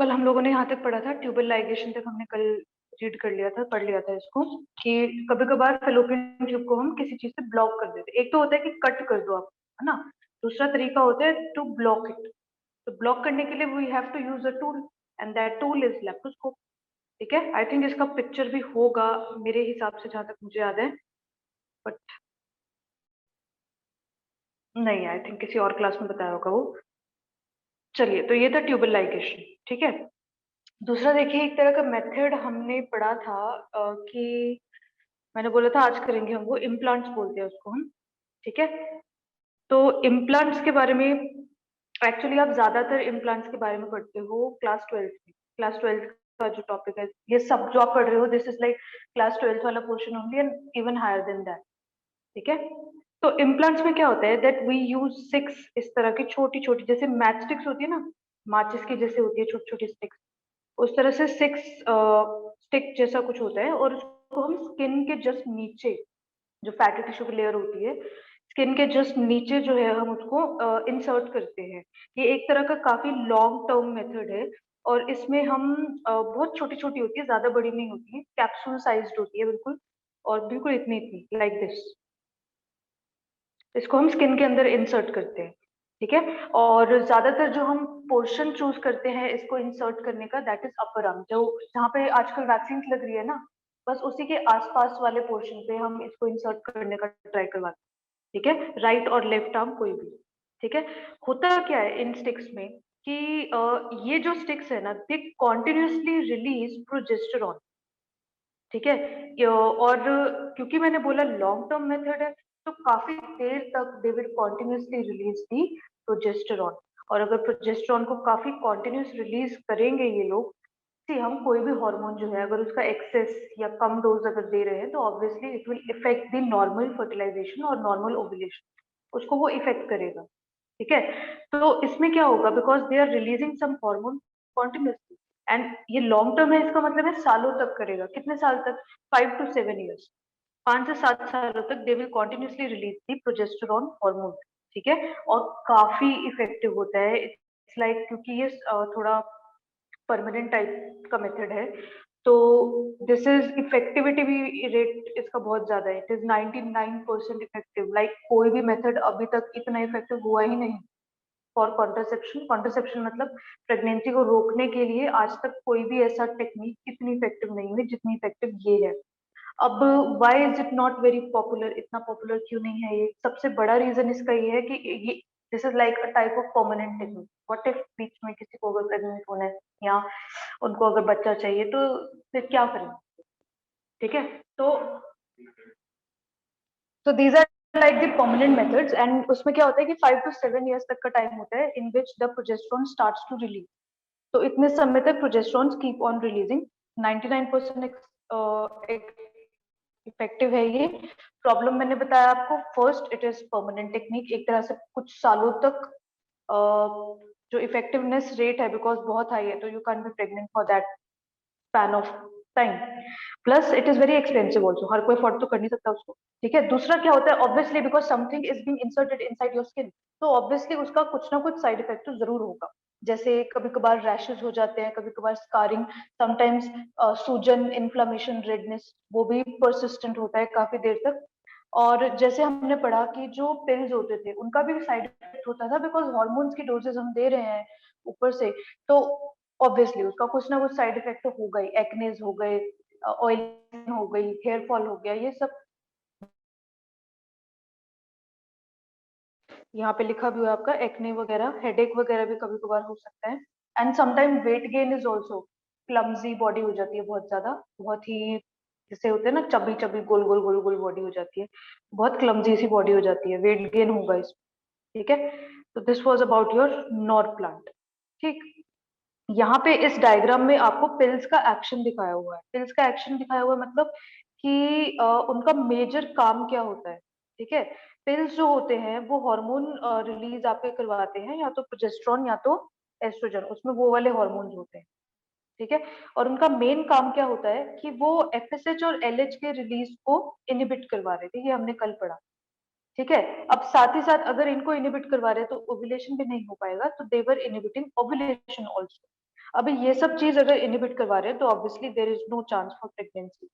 कल हम लोगों ने यहाँ तक पढ़ा था, ट्यूबल लाइगेशन तक हमने कल रीड कर लिया था, पढ़ लिया था इसको, कि कभी कभार फेलोपियन ट्यूब को हम किसी चीज से ब्लॉक कर देते। एक तो होता है कि कट कर दो आप, है ना। दूसरा तरीका होता है टू ब्लॉक इट। तो ब्लॉक करने के लिए we have to use a tool, and that tool is laparoscope. ठीक है, आई थिंक इसका पिक्चर भी होगा मेरे हिसाब से, जहां तक मुझे याद है, बट नहीं, आई थिंक किसी और क्लास में बताया होगा वो। चलिए, तो ये था ट्यूबल लाइगेशन। ठीक है, दूसरा देखिए, एक तरह का मेथड हमने पढ़ा था कि मैंने बोला था आज करेंगे हम, वो इम्प्लांट्स बोलते हैं उसको हम। ठीक है, तो इम्प्लांट्स के बारे में एक्चुअली आप ज्यादातर इम्प्लांट्स के बारे में पढ़ते हो क्लास 12 में। क्लास 12 का जो टॉपिक है, ये सब जो आप पढ़ रहे हो, दिस इज लाइक क्लास 12 वाला portion only, and even higher than that. ठीक है, तो इम्प्लांट्स में क्या होता है, दैट वी यूज 6 इस तरह की छोटी छोटी, जैसे मैच स्टिक्स होती है ना, माचिस की जैसे होती है छोटी छोटी स्टिक्स, उस तरह से 6 स्टिक जैसा कुछ होता है, और उसको हम स्किन के जस्ट नीचे, जो फैटी टिश्यू की लेयर होती है, स्किन के जस्ट नीचे जो है, हम उसको इंसर्ट करते हैं। ये एक तरह का काफी लॉन्ग टर्म मेथड है, और इसमें हम बहुत छोटी छोटी होती है, ज्यादा बड़ी नहीं होती है, कैप्सूल साइज्ड होती है बिल्कुल, और बिल्कुल इतनी इतनी लाइक दिस। इसको हम स्किन के अंदर इंसर्ट करते हैं। ठीक है, और ज्यादातर जो हम पोर्शन चूज करते हैं इसको इंसर्ट करने का, दैट इज अपर आर्म, जो जहाँ पे आजकल वैक्सीन लग रही है ना, बस उसी के आसपास वाले पोर्शन पे हम इसको इंसर्ट करने का ट्राई करवाते हैं। ठीक है, राइट और लेफ्ट आर्म कोई भी। ठीक है, होता क्या है इन स्टिक्स में कि ये जो स्टिक्स है ना, दे कॉन्टिन्यूसली रिलीज प्रोजेस्टेरॉन। ठीक है, और क्योंकि मैंने बोला लॉन्ग टर्म मेथड है, तो काफी देर तक they will continuously release the progesterone. और अगर प्रोजेस्टेरॉन को काफी कॉन्टिन्यूस रिलीज करेंगे ये लोग, सी हम कोई भी हार्मोन जो है, अगर उसका एक्सेस या कम डोज अगर दे रहे हैं, तो obviously it will effect the normal fertilization और नॉर्मल ओव्यूलेशन, उसको वो इफेक्ट करेगा। ठीक है, तो इसमें क्या होगा, because they are releasing some hormone continuously, and ये लॉन्ग टर्म है, इसका मतलब है सालों तक करेगा। कितने साल तक? 5 to 7 years, 5 से 7 सालों तक they will continuously release the progesterone hormone. ठीक है, और काफी इफेक्टिव होता है, इट्स लाइक, क्योंकि ये थोड़ा परमानेंट टाइप का मेथड है, तो दिस इज इफेक्टिविटी भी रेट इसका बहुत ज्यादा है, इट इज 99% इफेक्टिव, लाइक कोई भी मेथड अभी तक इतना इफेक्टिव हुआ ही नहीं फॉर कॉन्ट्रासेप्शन। कॉन्ट्रासेप्शन मतलब प्रेगनेंसी को रोकने के लिए आज तक कोई भी ऐसा टेक्निक इतनी इफेक्टिव नहीं हुई जितनी इफेक्टिव ये है। अब why is it not very popular, इतना पॉपुलर क्यों नहीं है ये? सबसे बड़ा रीजन इसका ये है कि ये, this is like a type of permanent technique. What if बीच में किसी को अगर प्रेग्नेंट होना है, या उनको अगर बच्चा चाहिए, तो फिर क्या करें? ठीक है, तो these are like the permanent methods, and उसमें क्या होता है कि 5 to 7 years तक का टाइम होता है in which the progesterone starts to release. तो इतने समय तक progesterone keep on releasing, 99% effective है ये। प्रॉब्लम मैंने बताया आपको, first it is permanent technique, एक तरह से कुछ सालों तक जो इफेक्टिवनेस रेट है, बिकॉज बहुत हाई है, तो you can be pregnant for that span of time. Plus it is very expensive also, हर कोई अफोर्ड तो कर नहीं सकता उसको। ठीक है, दूसरा क्या होता है, obviously because something is being inserted inside your skin, तो ऑब्वियसली उसका कुछ ना कुछ साइड इफेक्ट तो जरूर होगा। जैसे कभी कभार रैशेज हो जाते हैं, कभी कभार स्कारिंग, समटाइम्स सूजन, इन्फ्लामेशन, रेडनेस, वो भी परसिस्टेंट होता है काफी देर तक। और जैसे हमने पढ़ा कि जो पिल्स होते थे उनका भी साइड इफेक्ट होता था, बिकॉज हॉर्मोन्स की डोजेस हम दे रहे हैं ऊपर से, तो ऑब्वियसली उसका कुछ ना कुछ साइड इफेक्ट तो होगा ही। एक्नेस हो गए, ऑयल हो गई, हेयर फॉल हो गया, ये सब यहाँ पे लिखा भी हुआ है आपका, एक्ने वगैरह, हेडेक वगैरह भी कभी कभार हो सकता है। And sometime weight gain is also, clumsy body हो जाती है बहुत ज्यादा, बहुत ही, जैसे होते हैं ना चबी चबी, गोल गोल गोल गोल बॉडी हो जाती है, बहुत क्लमजी सी बॉडी हो जाती है, वेट गेन होगा इसमें। ठीक है, तो this was about your nor plant. ठीक, यहाँ पे इस डायग्राम में आपको पिल्स का एक्शन दिखाया हुआ है। पिल्स का एक्शन दिखाया हुआ है मतलब कि उनका मेजर काम क्या होता है। ठीक है, पिल्स जो होते हैं वो हार्मोन रिलीज आपके करवाते हैं, या तो प्रोजेस्टेरॉन या तो एस्ट्रोजन, उसमें वो वाले हार्मोन्स होते हैं। ठीक है, और उनका मेन काम क्या होता है कि वो एफएसएच और एलएच के रिलीज को इनिबिट करवा रहे थे, ये हमने कल पढ़ा। ठीक है, अब साथ ही साथ अगर इनको इनिबिट करवा रहे हैं तो ओव्यूलेशन भी नहीं हो पाएगा, तो देवर इनिबिटिंग ओव्यूलेशन ऑल्सो। अभी ये सब चीज अगर इनहिबिट करवा रहे हैं तो obviously there is no chance for pregnancy.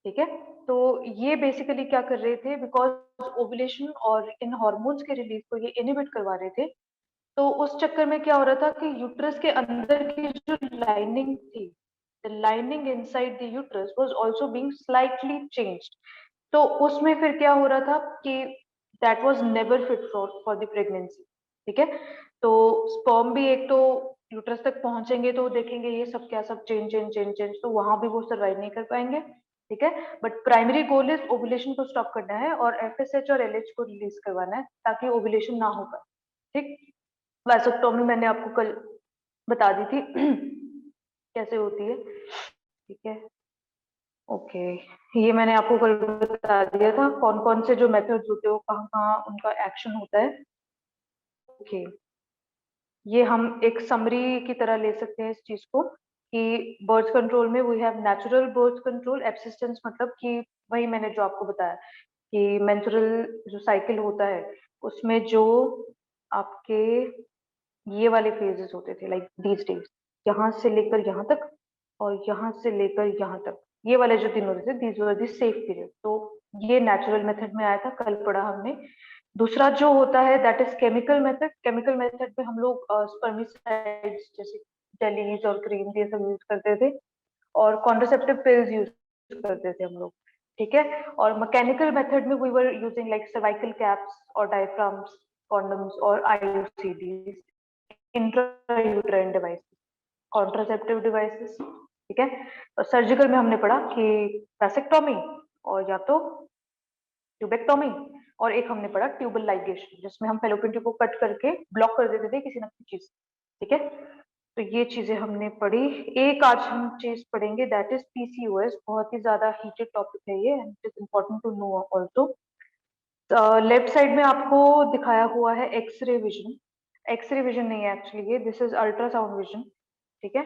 ठीक है, तो ये बेसिकली क्या कर रहे थे, बिकॉज ओवुलेशन और इन हॉर्मोन्स के रिलीज को ये इनहिबिट करवा रहे थे। तो उस चक्कर में क्या हो रहा था कि यूट्रस के अंदर की जो लाइनिंग थी, the lining inside the uterus was also being slightly changed. तो उसमें फिर क्या हो रहा था कि that was never fit for the pregnancy. ठीक है, तो स्पर्म भी एक तो यूट्रस तक पहुंचेंगे तो देखेंगे ये सब क्या सब चेंज चेंज चेंज चेंज, तो वहां भी वो सर्वाइव नहीं कर पाएंगे। ठीक है, but primary goal is ovulation को स्टॉप करना है और एफएसएच और एलएच को रिलीज करवाना है ताकि ओवुलेशन ना हो पाए। ठीक, वैसोक्टोमी मैंने आपको कल बता दी थी कैसे होती है। ठीक है, ओके, ये मैंने आपको कल बता दिया था कौन कौन से जो मेथड्स होते हैं वो कहाँ कहाँ उनका एक्शन होता है। ओके, ये हम एक समरी की तरह ले सकते हैं इस चीज को कि बर्थ कंट्रोल में we have natural birth control abstinence, मतलब कि वही मैंने जो आपको बताया कि मेंस्ट्रुअल जो साइकिल होता है उसमें जो आपके ये वाले फेजेस होते थे लाइक दीज डेज, यहाँ से लेकर यहाँ तक और यहाँ से लेकर यहाँ तक, ये वाले जो दिन होते थे these were the safe period. तो ये नेचुरल मेथड में आया था, कल पढ़ा हमने। दूसरा जो होता है that is chemical method. Chemical method में हम लोग स्पर्मिसाइड्स जैसे जेलीज और क्रीम ये सब यूज करते थे और कॉन्ट्रासेप्टिव पिल्स यूज करते थे हम लोग। ठीक है, और मैकेनिकल मेथड में we were using like cervical caps और डायफ्राम्स, कॉन्डम्स और IUCDs, intrauterine devices, contraceptive devices. ठीक है, और सर्जिकल में हमने पढ़ा कि वैसेक्टोमी और या तो ट्यूबेक्टोमी, और एक हमने पढ़ा ट्यूबल लाइगेशन जिसमें हम फेलोपियन ट्यूब को कट करके ब्लॉक कर देते थे किसी न किसी चीज। ठीक है, तो ये चीजें हमने पढ़ी। एक आज हम चीज पढ़ेंगे दैट इज पीसीओएस, बहुत ही ज्यादा हीटेड टॉपिक है ये, it is important to know also. Left side में आपको दिखाया हुआ है एक्सरे विजन। एक्सरे विजन नहीं है एक्चुअली, ये दिस इज अल्ट्रासाउंड विजन। ठीक है,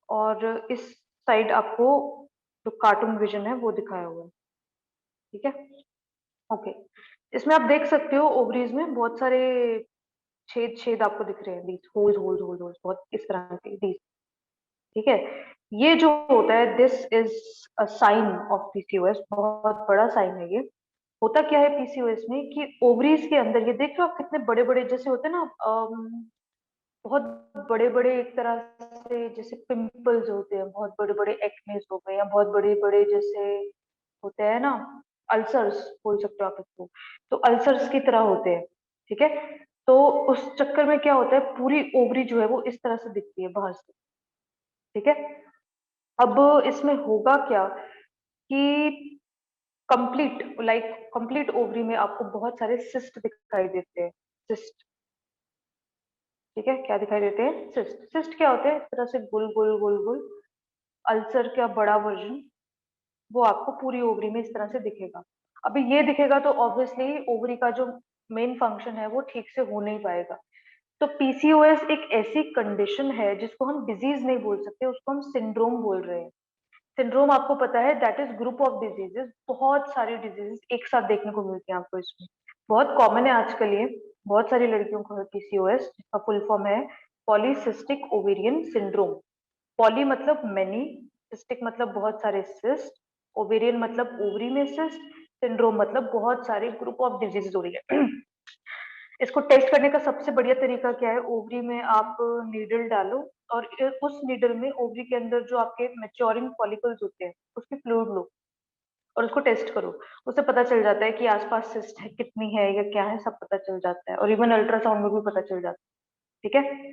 और इस साइड आपको जो कार्टून विजन है वो दिखाया हुआ है। ठीक है, ओके, इसमें आप देख सकते हो ओवरीज में बहुत सारे छेद छेद आपको दिख रहे हैं, these holes holes holes holes, बहुत इस तरह के दीज। ठीक है, ये जो होता है this is a sign of PCOS, बहुत बड़ा साइन है ये। होता क्या है पीसीओएस में कि ओवरीज के अंदर ये देख रहे हो आप कितने बड़े बड़े जैसे होते हैं ना, बहुत बड़े बड़े एक तरह से जैसे पिंपल्स होते हैं, बहुत बड़े बड़े एक्नेस हो गए या बहुत बड़े बड़े जैसे होते हैं ना, अल्सर्स बोल सकते हो आप इसको, तो अल्सर्स की तरह होते हैं। ठीक है, तो उस चक्कर में क्या होता है पूरी ओवरी जो है वो इस तरह से दिखती है बाहर से। ठीक है, अब इसमें होगा क्या कि कंप्लीट ओवरी में आपको बहुत सारे सिस्ट दिखाई देते हैं। सिस्ट, ठीक है, क्या दिखाई देते हैं, सिस्ट। सिस्ट क्या होते हैं, इस तरह से गुल गुल गुल गुल, अल्सर का बड़ा वर्जन, वो आपको पूरी ओवरी में इस तरह से दिखेगा। अभी ये दिखेगा तो ऑब्वियसली ओवरी का जो मेन फंक्शन है वो ठीक से हो नहीं पाएगा। तो पीसीओएस एक ऐसी कंडीशन है जिसको हम डिजीज नहीं बोल सकते, उसको हम सिंड्रोम बोल रहे हैं। सिंड्रोम आपको पता है that is group of diseases, बहुत सारी डिजीजेस एक साथ देखने को मिलती हैं आपको इसमें। बहुत कॉमन है आजकल ये, बहुत सारी लड़कियों को है पीसीओएस, जिसका फुल फॉर्म है पॉलीसिस्टिक ओवेरियन सिंड्रोम। पॉली मतलब मेनी, सिस्टिक मतलब बहुत सारे सिस्ट, ओवेरियन मतलब ओवरी में सिस्ट, सिंड्रोम मतलब बहुत सारे ग्रुप ऑफ डिजीज हो रही है। इसको टेस्ट करने का सबसे बढ़िया तरीका क्या है, ओवरी में आप नीडल डालो और उस नीडल में ओवरी के अंदर जो आपके मैच्योरिंग फॉलिकल्स होते हैं उसकी फ्लूइड लो और उसको टेस्ट करो। उससे पता चल जाता है कि आसपास सिस्ट है कितनी है या क्या है, सब पता चल जाता है, और इवन अल्ट्रासाउंड में भी पता चल जाता है। ठीक है,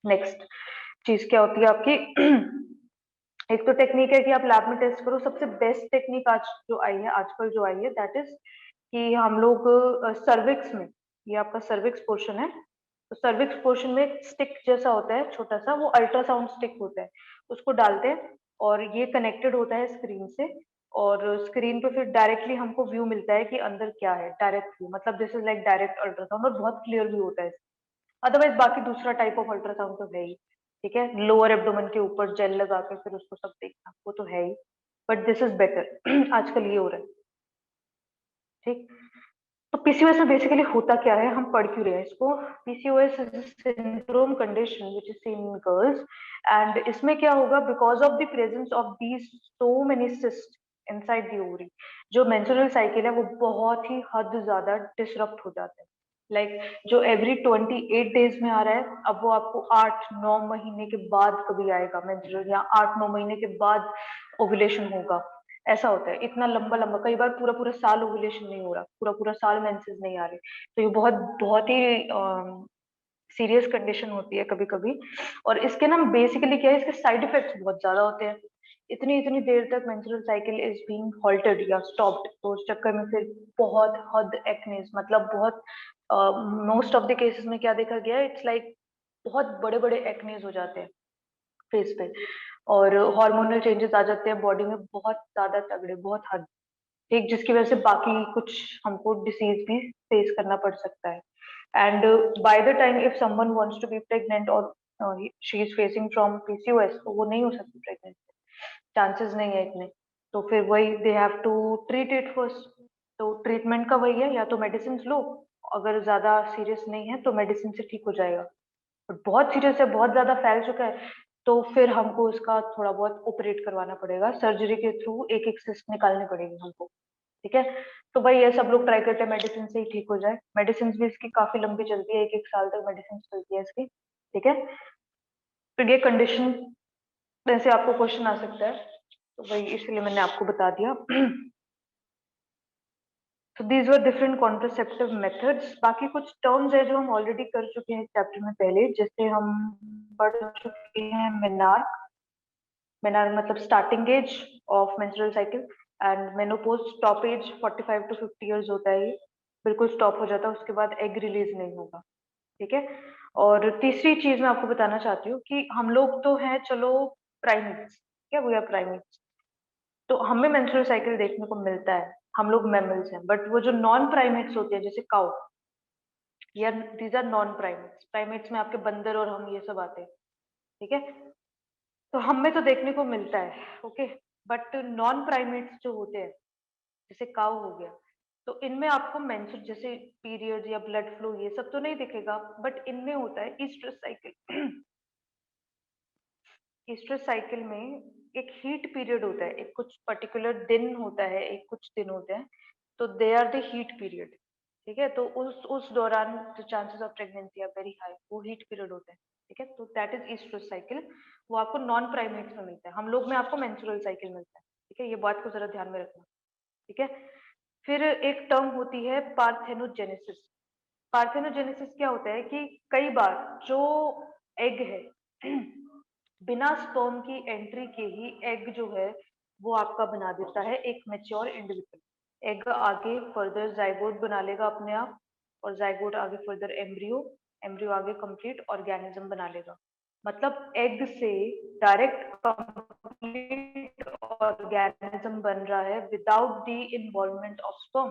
नेक्स्ट चीज क्या होती है आपकी, एक तो टेक्निक है कि आप लैब में टेस्ट करो। सबसे बेस्ट टेक्निक आज जो आई है, आजकल जो आई है दैट इज कि हम लोग सर्विक्स में, ये आपका सर्विक्स पोर्शन है, तो सर्विक्स पोर्शन में स्टिक जैसा होता है छोटा सा, वो अल्ट्रासाउंड स्टिक होता है, उसको डालते हैं और ये कनेक्टेड होता है स्क्रीन से, और स्क्रीन पे फिर डायरेक्टली हमको व्यू मिलता है कि अंदर क्या है, डायरेक्ट व्यू, मतलब this is like direct ultrasound और बहुत क्लियर व्यू होता है। अदरवाइज बाकी दूसरा टाइप ऑफ अल्ट्रासाउंड तो है ही। ठीक है, लोअर एब्डोमेन के ऊपर जेल लगा के फिर उसको सब देखना वो तो है ही, बट दिस इज बेटर। आजकल ये हो रहा है। ठीक, तो पीसीओएस में बेसिकली होता क्या है, हम पढ़ क्यों रहे हैं इसको? PCOS is syndrome condition which is seen in girls, and इसमें क्या होगा, because of the presence of these so many cyst inside the ovary, जो मेंस्ट्रुअल साइकिल है वो बहुत ही हद ज्यादा डिसरप्ट हो जाता है। जो एवरी 28 डेज में आ रहा है, अब वो आपको 8-9 महीने के बाद कभी आएगा मेंस्ट्रुअल, या 8-9 महीने के बाद ओव्यूलेशन होगा। ऐसा होता है, इतना लंबा लंबा, कई बार पूरा पूरा साल ओव्यूलेशन नहीं हो रहा, पूरा पूरा साल मेंसेस नहीं आ रहे। तो ये बहुत बहुत ही सीरियस कंडीशन होती है कभी कभी। और इसके ना बेसिकली क्या है, इसके साइड इफेक्ट्स बहुत ज्यादा होते हैं। इतनी इतनी देर तक menstrual cycle is being halted या स्टॉप्ड, तो उस चक्कर में फिर बहुत हद एक्नेस, मतलब बहुत मोस्ट ऑफ द केसेस में क्या देखा गया है, इट्स लाइक बहुत बड़े बड़े एक्नेस हो जाते हैं फेस पे, और हार्मोनल चेंजेस आ जाते हैं बॉडी में बहुत ज्यादा तगड़े, बहुत हद, ठीक, जिसकी वजह से बाकी कुछ हमको डिसीज भी फेस करना पड़ सकता है। And by the time if someone wants to be pregnant और she is facing from PCOS, तो वो नहीं हो सकती प्रेग्नेंट, चांसेस नहीं है इतने। तो फिर वही they have to treat it first. तो ट्रीटमेंट का वही है, या तो मेडिसिन लो, अगर ज्यादा सीरियस नहीं है तो मेडिसिन से ठीक हो जाएगा, और बहुत सीरियस है, बहुत ज्यादा फैल चुका है, तो फिर हमको उसका थोड़ा बहुत ऑपरेट करवाना पड़ेगा, सर्जरी के थ्रू एक एक सिस्ट निकालनी पड़ेगी हमको। ठीक है, तो भाई ये सब लोग ट्राई करते हैं मेडिसिन से ही ठीक हो जाए, मेडिसिन भी इसकी काफी लंबी चलती है, 1-1 साल तक मेडिसिन चलती है इसकी। ठीक है, तो ये कंडीशन जैसे आपको क्वेश्चन आ सकता है, तो भाई इसलिए मैंने आपको बता दिया। तो these were different contraceptive methods. बाकी कुछ टर्म्स है जो हम ऑलरेडी कर चुके हैं चैप्टर में पहले, जैसे हम पढ़ चुके हैं मेनार्क। मेनार्क मतलब starting age of menstrual cycle, and menopause stop age 45 to 50 years होता है, ये बिल्कुल स्टॉप हो जाता है, उसके बाद एग रिलीज नहीं होगा। ठीक है, और तीसरी चीज मैं आपको बताना चाहती हूँ कि हम लोग तो हैं चलो प्राइमेट्स, क्या हुआ प्राइमेट्स, तो हमें मेंस्ट्रुअल साइकिल देखने को मिलता है, हम लोग मैमल्स हैं, बट वो जो नॉन प्राइमेट्स होते हैं जैसे काउ, या these are non primates, primates में आपके बंदर और हम ये सब आते हैं। ठीक है, तो हमें तो देखने को मिलता है, ओके, बट नॉन प्राइमेट्स जो होते हैं जैसे काउ हो गया, तो इनमें आपको मेंस्ट्रुअल जैसे पीरियड या ब्लड फ्लो ये सब तो नहीं दिखेगा, बट इनमें होता है ईस्ट्रस साइकिल। ईस्ट्रस साइकिल में एक हीट पीरियड होता है, एक कुछ पर्टिकुलर दिन होता है, एक कुछ दिन होते हैं, तो they are the heat period. ठीक है, तो उस दौरान जो chances of pregnancy are very high, वो हीट पीरियड होता है। ठीक है, तो दैट इज ईस्ट्रस साइकिल, वो आपको नॉन प्राइमेट्स में मिलता है, हम लोग में आपको मेंस्ट्रुअल साइकिल मिलता है। ठीक है, ये बात को जरा ध्यान में रखना। ठीक है, फिर एक टर्म होती है पार्थेनोजेनेसिस। पार्थेनोजेनेसिस क्या होता है कि कई बार जो एग है, बिना स्पर्म की एंट्री के ही एग जो है वो आपका बना देता है एक मेच्योर इंडिविजुअल। एग आगे फर्दर जाइगोट बना लेगा अपने आप, और जाइगोट आगे फर्दर एम्ब्रियो, एम्ब्रियो आगे कंप्लीट ऑर्गेनिज्म बना लेगा। मतलब एग से डायरेक्ट कंप्लीट ऑर्गेनिज्म बन रहा है without the involvement of sperm.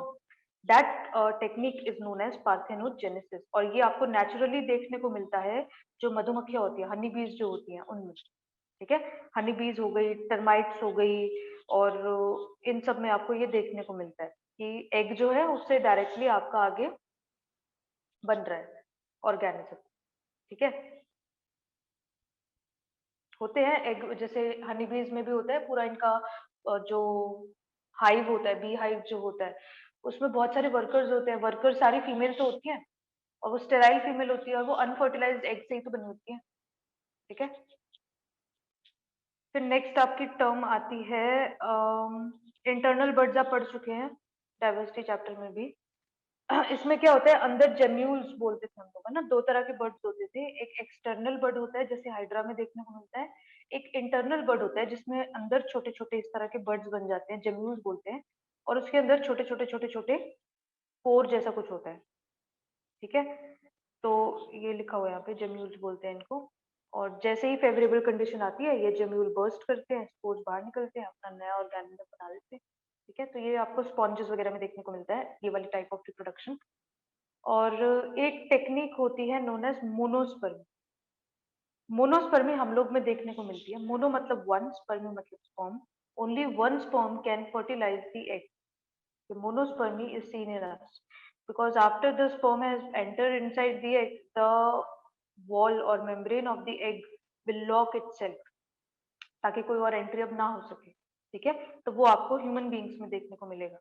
That technique is known as parthenogenesis, और ये आपको नेचुरली देखने को मिलता है जो मधुमक्खियां होती है, हनी बीज जो होती हैं उनमें। ठीक है, हनी बीज हो गई, टर्माइट्स हो गई, और इन सब में आपको ये देखने को मिलता है कि एग जो है उससे डायरेक्टली आपका आगे बन रहा है ऑर्गेनिज्म। ठीक है, होते हैं एग, जैसे हनी बीज में भी होता है पूरा इनका जो हाइव होता है, बी हाइव जो होता है, उसमें बहुत सारे वर्कर्स होते हैं, वर्कर सारी फीमेल तो होती हैं, और वो स्टेराइल फीमेल होती है, और वो अनफर्टिलाइज्ड एग से ही तो बनी होती है। ठीक है, फिर नेक्स्ट आपकी टर्म आती है इंटरनल बर्ड्स, आप पढ़ चुके हैं डाइवर्सिटी चैप्टर में भी। इसमें क्या होता है, अंदर जेम्यूल्स बोलते थे हम लोग, है ना, दो तरह के बर्ड्स होते थे, एक एक्सटर्नल बर्ड होता है जैसे हाइड्रा में देखने को मिलता है, एक इंटरनल बर्ड होता है जिसमें अंदर छोटे छोटे इस तरह के बर्ड्स बन जाते हैं, जेम्यूल्स बोलते हैं, और उसके अंदर छोटे छोटे छोटे छोटे पोर जैसा कुछ होता है। ठीक है, तो ये लिखा हुआ है यहाँ पे, जेम्यूल्स बोलते हैं इनको, और जैसे ही फेवरेबल कंडीशन आती है ये जेम्यूल बर्स्ट करते हैं, स्पोर्स बाहर निकलते हैं, अपना नया ऑर्गेनिज्म बना लेते हैं। ठीक है, तो ये आपको स्पॉन्जेस वगैरह में देखने को मिलता है, ये वाली टाइप ऑफ रिप्रोडक्शन। और एक टेक्निक होती है नोन एज मोनोस्पर्मी। मोनोस्पर्मी हम लोग में देखने को मिलती है, मोनो मतलब वन, स्पर्मी मतलब sperm, only one sperm can fertilise the egg, monospermy is seen in us. because after the sperm has entered inside the egg, the wall or membrane of the egg will lock itself, ताकि कोई और entry अब ना हो सके। ठीक है, तो वो आपको ह्यूमन बींग्स में देखने को मिलेगा।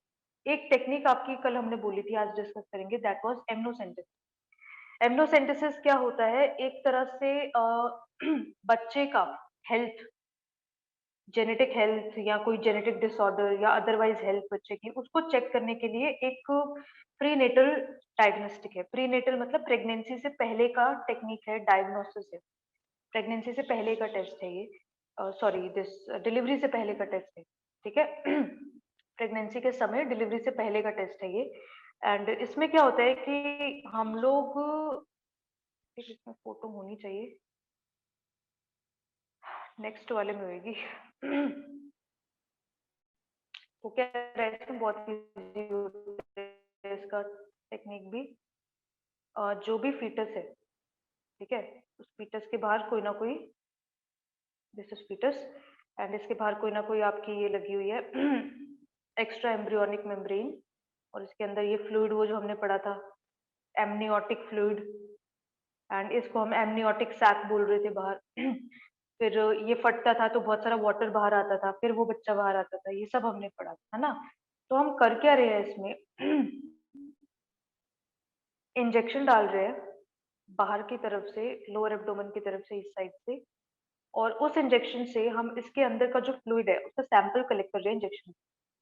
एक टेक्निक आपकी कल हमने बोली थी, आज डिस्कस करेंगे, दैट वाज एमनोसेंटेसिस। एमनोसेंटेसिस क्या होता है, एक तरह से बच्चे का हेल्थ, जेनेटिक हेल्थ या कोई जेनेटिक डिसऑर्डर या अदरवाइज हेल्थ बच्चे की, उसको चेक करने के लिए एक प्रीनेटल डायग्नोस्टिक है। प्रीनेटल मतलब प्रेगनेंसी से पहले का टेक्निक है, डायग्नोसिस है। प्रेगनेंसी से पहले का टेस्ट है ये, सॉरी दिस डिलीवरी से पहले का टेस्ट है। ठीक है, प्रेगनेंसी के समय डिलीवरी से पहले का टेस्ट है ये। एंड इसमें क्या होता है कि हम लोग, इसमें फोटो होनी चाहिए, नेक्स्ट वाले में होगी। वो क्या रहा है, इसमें बहुत इजी होता है इसका टेक्निक भी। जो भी फीटस है, ठीक है, उस फीटस के बाहर कोई ना कोई, दिस इज फीटस, एंड इसके बाहर कोई ना कोई आपकी ये लगी हुई है एक्स्ट्रा एम्ब्रियोनिक मेम्ब्रेन, और इसके अंदर ये फ्लूइड, वो जो हमने पढ़ा था, एमनियोटिक फ्लूइड, एंड इसको हम एमनियोटिक सैक बोल रहे थे बाहर। फिर ये फटता था तो बहुत सारा वाटर बाहर आता था, फिर वो बच्चा बाहर आता था, ये सब हमने पढ़ा था, है ना। तो हम कर क्या रहे हैं इसमें, इंजेक्शन डाल रहे हैं बाहर की तरफ से, लोअर एब्डोमेन की तरफ से, इस साइड से, और उस इंजेक्शन से हम इसके अंदर का जो फ्लूइड है उसका सैंपल कलेक्ट कर रहे हैं इंजेक्शन,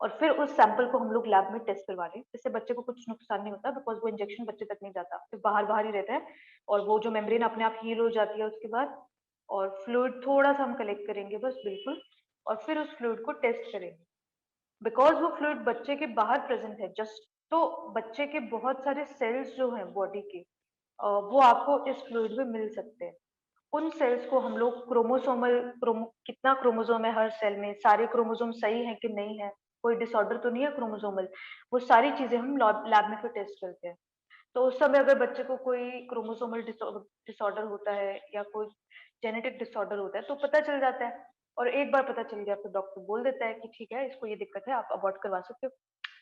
और फिर उस सैंपल को हम लोग लैब में टेस्ट करवा रहे हैं, जिससे बच्चे को कुछ नुकसान नहीं होता, बिकॉज वो इंजेक्शन बच्चे तक नहीं जाता, फिर बाहर बाहर ही रहता है, और वो जो मेम्ब्रेन अपने आप हील हो जाती है उसके बाद, और फ्लूइड थोड़ा सा हम कलेक्ट करेंगे बस, बिल्कुल, और फिर उस फ्लूइड को टेस्ट करेंगे, बिकॉज वो फ्लूइड बच्चे के बाहर प्रेजेंट है जस्ट, तो बच्चे के बहुत सारे सेल्स जो हैं बॉडी के, वो आपको इस फ्लूइड में मिल सकते हैं। उन सेल्स को हम लोग कितना क्रोमोसोम है हर सेल में, सारे क्रोमोसोम सही है कि नहीं है, कोई डिसऑर्डर तो नहीं है क्रोमोसोमल, वो सारी चीजें हम लैब में फिर टेस्ट करते हैं। तो उस समय अगर बच्चे को कोई क्रोमोसोमल डिसऑर्डर होता है या कोई जेनेटिक डिसऑर्डर होता है तो पता चल जाता है, और एक बार पता चल गया तो डॉक्टर बोल देता है कि ठीक है, इसको ये दिक्कत है, आप अबॉर्ट करवा सकते हो।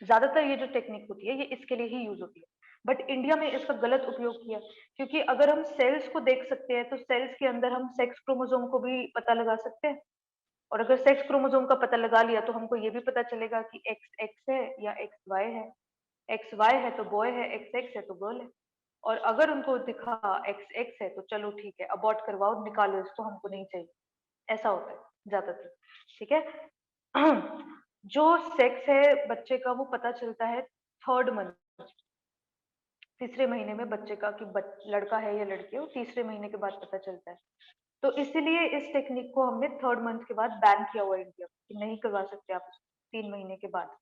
ज्यादातर ये जो टेक्निक होती है ये इसके लिए ही यूज होती है, बट इंडिया में इसका गलत उपयोग किया, क्योंकि अगर हम सेल्स को देख सकते हैं तो सेल्स के अंदर हम सेक्स क्रोमोसोम को भी पता लगा सकते हैं, और अगर सेक्स क्रोमोसोम का पता लगा लिया तो हमको ये भी पता चलेगा कि एक्स एक्स है या एक्स वाई है। एक्स वाई है तो बॉय है, एक्स एक्स है तो गर्ल है। और अगर उनको दिखा एक्स एक्स है तो चलो ठीक है, अबॉर्ट करवाओ, निकालो इसको, हमको नहीं चाहिए, ऐसा होता है ज्यादातर। ठीक है, जो सेक्स है बच्चे का वो पता चलता है थर्ड मंथ, तीसरे महीने में बच्चे का कि लड़का है या लड़की है, वो तीसरे महीने के बाद पता चलता है। तो इसीलिए इस टेक्निक को हमने थर्ड मंथ के बाद बैन किया हुआ है इंडिया में, कि नहीं करवा सकते आप 3 महीने के बाद।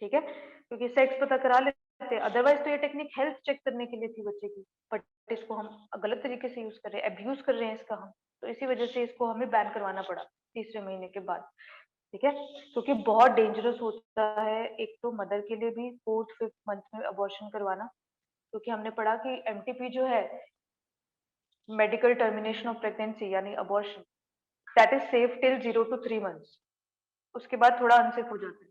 ठीक है, क्योंकि सेक्स पता करा लेते हैं, अदरवाइज तो ये टेक्निक हेल्थ चेक करने के लिए थी बच्चे की, बट इसको हम गलत तरीके से यूज कर रहे हैं, अब्यूज कर रहे हैं इसका हम, तो इसी वजह से इसको हमें बैन करवाना पड़ा तीसरे महीने के बाद। ठीक है, क्योंकि बहुत डेंजरस होता है, एक तो मदर के लिए भी, फोर्थ फिफ्थ मंथ में अबॉर्शन करवाना, क्योंकि हमने पढ़ा कि एमटीपी जो है, मेडिकल टर्मिनेशन ऑफ प्रेगनेंसी यानी abortion, that is safe till 0 to 3 months, उसके बाद थोड़ा अनसेफ हो जाता है।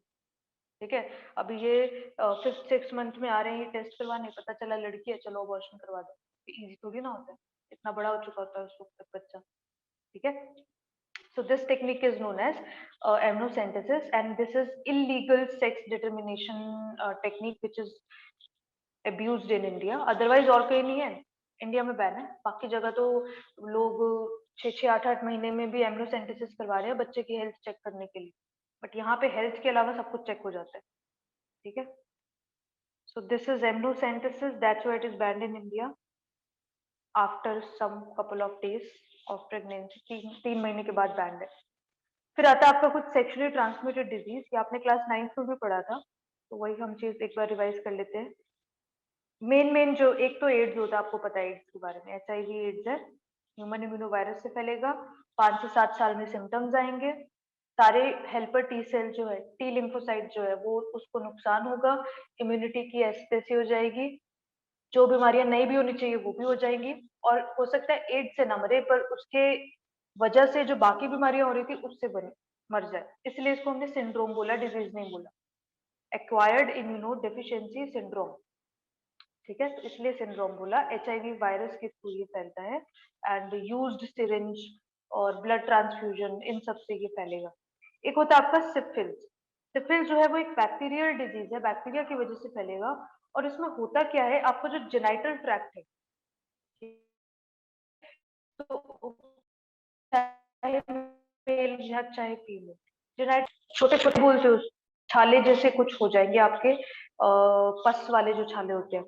ठीक है, अभी ये फिफ्थ सिक्स मंथ में आ रहे हैं टेस्ट करवाने, पता चला लड़की है, चलो अबॉर्शन करवा दो, इजी थोड़ी ना होता है, इतना बड़ा हो चुका होता है उस वक्त तक बच्चा। ठीक है, so this technique is known as amniocentesis, and this is illegal sex determination technique which is abused in India, otherwise और कहीं नहीं है, इंडिया में बैन है, बाकी जगह तो लोग 6-6 8-8 महीने में भी एमनियोसेंटेसिस करवा रहे हैं बच्चे की हेल्थ चेक करने के लिए, बट यहाँ पे हेल्थ के अलावा सब कुछ चेक हो जाता है। ठीक है, so this is amniocentesis, that's why it is banned in India after some couple of days of pregnancy, 3 महीने के बाद बैंड है। फिर आता है आपका कुछ सेक्सुअली ट्रांसमिटेड डिजीज, ये आपने क्लास 9th में भी पढ़ा था, तो वही हम चीज एक बार रिवाइज कर लेते हैं। मेन जो एक तो एड्स होता है, आपको पता है एड्स के बारे में, एचआईवी एड्स है, ह्यूमन इम्यूनो वायरस से फैलेगा, 5 से 7 साल में सिम्टम्स आएंगे, सारे हेल्पर टी सेल जो है, टी लिम्फोसाइट जो है, वो उसको नुकसान होगा, इम्यूनिटी की एस्पेसी हो जाएगी, जो बीमारियां नहीं भी होनी चाहिए वो भी हो जाएंगी, और हो सकता है एड्स से ना मरे, पर उसके वजह से जो बाकी बीमारियां हो रही थी उससे बने मर जाए, इसलिए इसको हमने सिंड्रोम बोला, डिजीज नहीं बोला, एक्वायर्ड इम्यूनो डेफिशिएंसी सिंड्रोम। ठीक है, तो इसलिए सिंड्रोम बोला। HIV वायरस के थ्रू ये फैलता है एंड यूज्ड सिरिंज और ब्लड ट्रांसफ्यूजन इन सब से ये फैलेगा। एक होता है आपका सिफिलिस। सिफिलिस जो है वो एक बैक्टीरियल डिजीज है, बैक्टीरिया की वजह से फैलेगा। और इसमें होता क्या है, आपका जो जेनाइटल ट्रैक्ट है, तो चाहे मेल या चाहे फीमेल, जेनाइट छोटे छोटे बोल से छाले जैसे कुछ हो जाएंगे आपके, पस वाले जो छाले होते हैं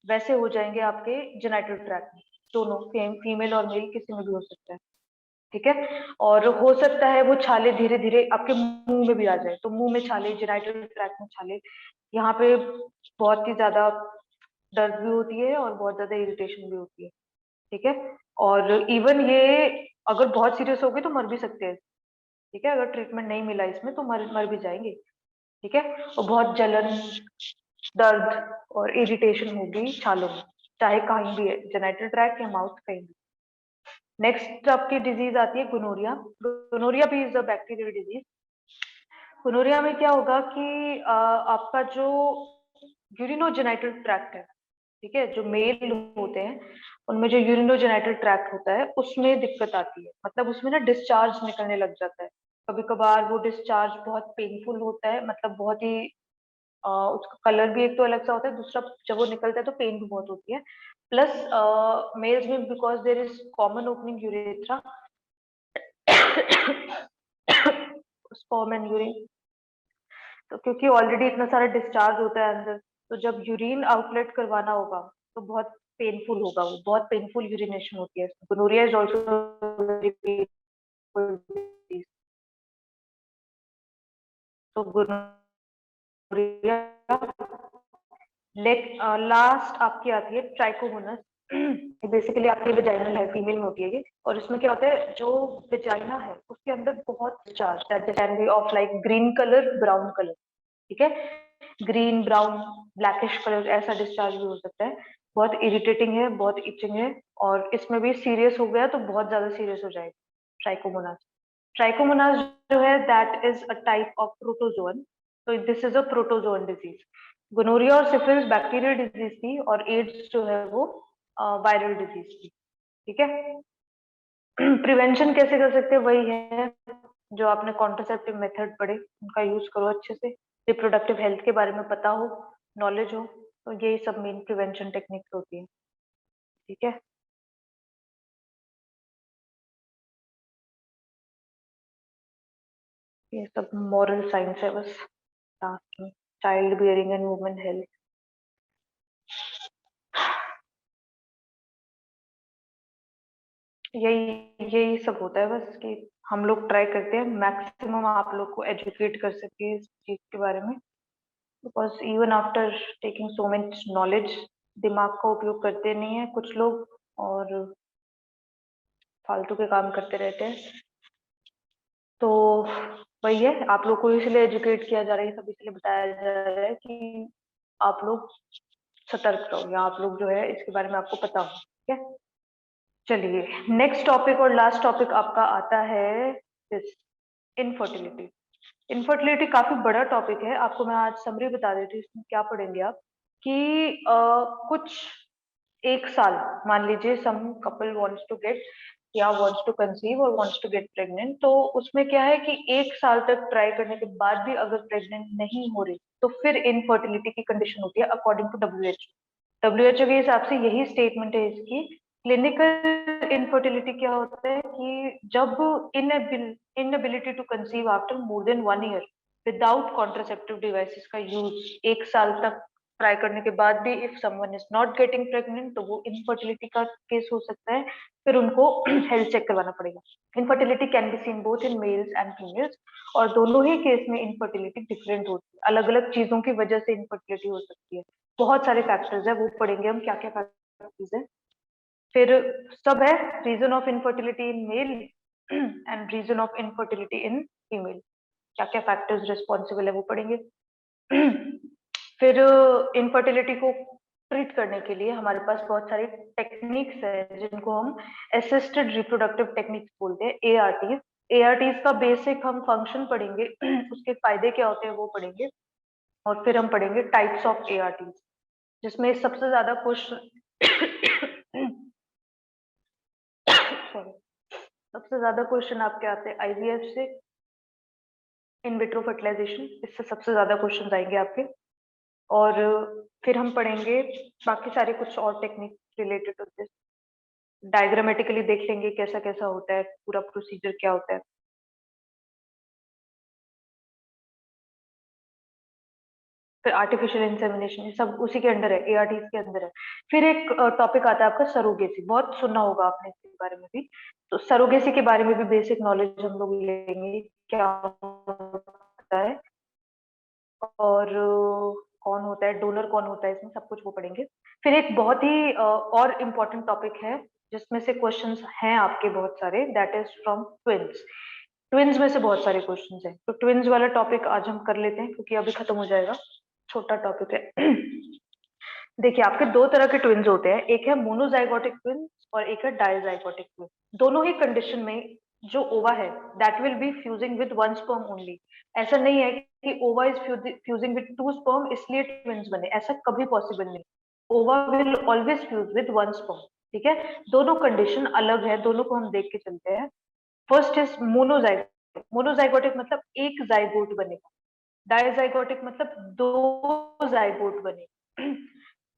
वैसे हो जाएंगे आपके जेनाइटल ट्रैक्ट में। दोनों फीमेल और मेल किसी में भी हो सकता है। ठीक है, और हो सकता है वो छाले धीरे धीरे आपके मुंह में भी आ जाए, तो मुंह में छाले, जेनाइटल ट्रैक्ट में छाले, यहाँ पे बहुत ही ज्यादा दर्द भी होती है और बहुत ज्यादा इरिटेशन भी होती है। ठीक है, और इवन ये अगर बहुत सीरियस हो गई तो मर भी सकते हैं। ठीक है, अगर ट्रीटमेंट नहीं मिला इसमें तो मर भी जाएंगे। ठीक है, और बहुत जलन, दर्द और इरिटेशन होगी छालों में, चाहे कहीं भी है, जेनाइटल ट्रैक्ट या माउथ कहीं भी। नेक्स्ट आपकी डिजीज आती है गोनोरिया। गोनोरिया भी is a bacterial disease. Gonorrhoea में क्या होगा कि आपका जो यूरिनोजेनाइटल ट्रैक्ट है, ठीक है, जो मेल होते हैं उनमें जो यूरिनोजेनाइटल ट्रैक्ट होता है उसमें दिक्कत आती है, मतलब उसमें ना डिस्चार्ज निकलने लग जाता है। कभी कभार वो डिस्चार्ज बहुत पेनफुल होता है, मतलब बहुत ही उसका कलर भी एक तो अलग सा होता है, दूसरा जब वो निकलता है तो पेन भी बहुत होती है। प्लस मेल्स में because there is common opening urethra, sperm and urine, तो क्योंकि ऑलरेडी इतना सारा डिस्चार्ज होता है अंदर, तो जब यूरिन आउटलेट करवाना होगा तो बहुत पेनफुल होगा, वो बहुत पेनफुल यूरिनेशन होती है। Gonorrhoea is also very painful disease. तो गोनोरिया, लास्ट आपकी आती है ट्राइकोमोनस। बेसिकली आपकी वेजाइनल है, फीमेल में होती है ये, और इसमें क्या होता है, जो वेजाइना है उसके अंदर बहुत discharge can be of like green colour, brown colour. ठीक है, ग्रीन, ब्राउन, ब्लैकिश कलर ऐसा डिस्चार्ज भी हो सकता है। बहुत इरिटेटिंग है, बहुत इचिंग है, और इसमें भी सीरियस हो गया तो बहुत ज्यादा सीरियस हो जाएगा। ट्राइकोमोनास, ट्राइकोमोनास जो है that is a type of protozoan, तो this is a protozoan disease. Gonorrhoea और सिफिलिस बैक्टीरियल डिजीज थी, और एड्स जो है वो वायरल डिजीज थी। ठीक है, प्रिवेंशन कैसे कर सकते हैं, वही है जो आपने कॉन्ट्रासेप्टिव मेथड पढ़े उनका यूज करो अच्छे से, रिप्रोडक्टिव हेल्थ के बारे में पता हो, नॉलेज हो, तो यही सब मेन प्रिवेंशन टेक्निक्स होती है। ठीक है, ये सब मॉरल साइंस है बस लास्ट में। Child bearing and women health, यही यही सब होता है बस, कि हम लोग ट्राई करते हैं मैक्सिमम आप लोग को एजुकेट कर सके इस चीज के बारे में, because even after taking so much knowledge, दिमाग का उपयोग करते नहीं है कुछ लोग, और फालतू के काम करते रहते हैं। तो वही है, आप लोग को इसलिए एजुकेट किया जा रहा है, सब इसलिए बताया जा रहा है कि आप लोग सतर्क रहो, या आप लोग जो है इसके बारे में आपको पता हो। ठीक है, चलिए नेक्स्ट टॉपिक और लास्ट टॉपिक आपका आता है दिस, इनफर्टिलिटी। इनफर्टिलिटी काफी बड़ा टॉपिक है, आपको मैं आज समरी बता देती हूँ इसमें क्या पढ़ेंगे आप। कि कुछ एक साल, मान लीजिए सम कपल वांट्स टू गेट या वांट्स टू कंसीव और वांट्स टू गेट प्रेग्नेंट, तो उसमें क्या है कि एक साल तक ट्राई करने के बाद भी अगर प्रेग्नेंट नहीं हो रही तो फिर इनफर्टिलिटी की कंडीशन होती है अकॉर्डिंग टू डब्ल्यूएचओ। डब्ल्यूएचओ के हिसाब से यही स्टेटमेंट है इसकी। क्लिनिकल इनफर्टिलिटी क्या होता है कि जब inability to conceive after more than 1 year without contraceptive devices का यूज, एक साल तक ट्राई करने के बाद भी if someone is not getting pregnant तो वो इनफर्टिलिटी का केस हो सकता है, फिर उनको हेल्थ चेक करवाना पड़ेगा। Infertility can be seen both in males and females, और दोनों ही केस में इनफर्टिलिटी डिफरेंट होती है, अलग अलग चीजों की वजह से इनफर्टिलिटी हो सकती है। बहुत सारे फैक्टर्स है, वो पढ़ेंगे हम क्या क्या फैक्टर्स है। फिर सब है, reason of infertility in male and reason of infertility in female, क्या क्या फैक्टर्स रिस्पॉन्सिबल है वो पढ़ेंगे। फिर इनफर्टिलिटी को ट्रीट करने के लिए हमारे पास बहुत सारी टेक्निक्स है जिनको हम असिस्टेड रिप्रोडक्टिव टेक्निक्स बोलते हैं, एआरटीज। एआरटीज का बेसिक हम फंक्शन पढ़ेंगे, उसके फायदे क्या होते हैं वो पढ़ेंगे, और फिर हम पढ़ेंगे टाइप्स ऑफ एआरटीज। जिसमें सबसे ज्यादा क्वेश्चन सॉरी, सबसे ज्यादा क्वेश्चन आपके आते हैं आईवीएफ से, इन विट्रो फर्टिलाइजेशन, इससे सबसे ज्यादा क्वेश्चन आएंगे आपके। और फिर हम पढ़ेंगे बाकी सारे कुछ और technique related to this, diagrammatically देख लेंगे कैसा कैसा होता है, पूरा प्रोसीजर क्या होता है। फिर आर्टिफिशियल इंसेमिनेशन, ये सब उसी के अंडर है, एआरटीज के अंदर है। फिर एक टॉपिक आता है आपका सरोगेसी, बहुत सुना होगा आपने इसके बारे में भी। तो सरोगेसी के बारे में भी बेसिक नॉलेज हम लोग लेंगे, क्या होता है और कौन होता है, डोनर कौन होता है, इसमें सब कुछ वो पढ़ेंगे। फिर एक बहुत ही और इम्पोर्टेंट टॉपिक है जिसमें से क्वेश्चंस हैं आपके बहुत सारे, that is from twins. Twins में से बहुत सारे क्वेश्चंस हैं, तो ट्विन्स वाला टॉपिक आज हम कर लेते हैं क्योंकि अभी खत्म हो जाएगा, छोटा टॉपिक है। देखिए आपके दो तरह के ट्विन्स होते हैं, एक है मोनोजाइगोटिक ट्विन्स और एक है डाइजाइगोटिक ट्विन। दोनों ही कंडीशन में जो ओवा है that will B fusing with one sperm only. ऐसा नहीं है कि ओवा is fusing with two sperm इसलिए ट्विन्स बने, ऐसा कभी पॉसिबल नहीं। ओवा will always fuse with one sperm. ठीक है, दोनों कंडीशन अलग है, दोनों को हम देख के चलते हैं। First is monozygotic. मोनोजाइगोटिक मतलब एक जाइगोट बनेगा, डायजाइगोटिक मतलब दो जाइगोट बने।